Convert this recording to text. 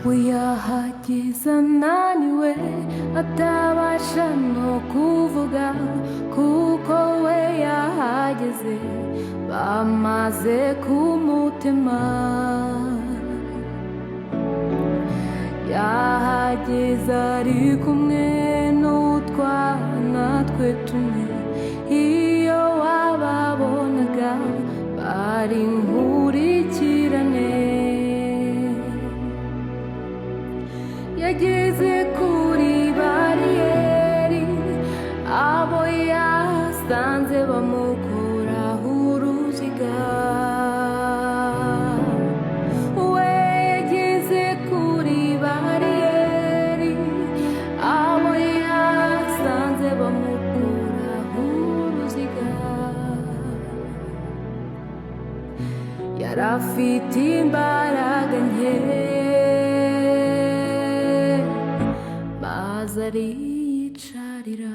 we yahageze ananiwe atabasha no kuvuga kuko we yahageze bamaze kumutema. Yahageze ari kumwe n'utwana twe tune, iyo wababonaga bari nkurikirane. Yageze kuri bariyeri, abo yasanze bamukuraho uruziga. We yageze kuri bariyeri, abo yasanze bamukuraho uruziga. Yari afite imbaraga nke maze ariyicarira.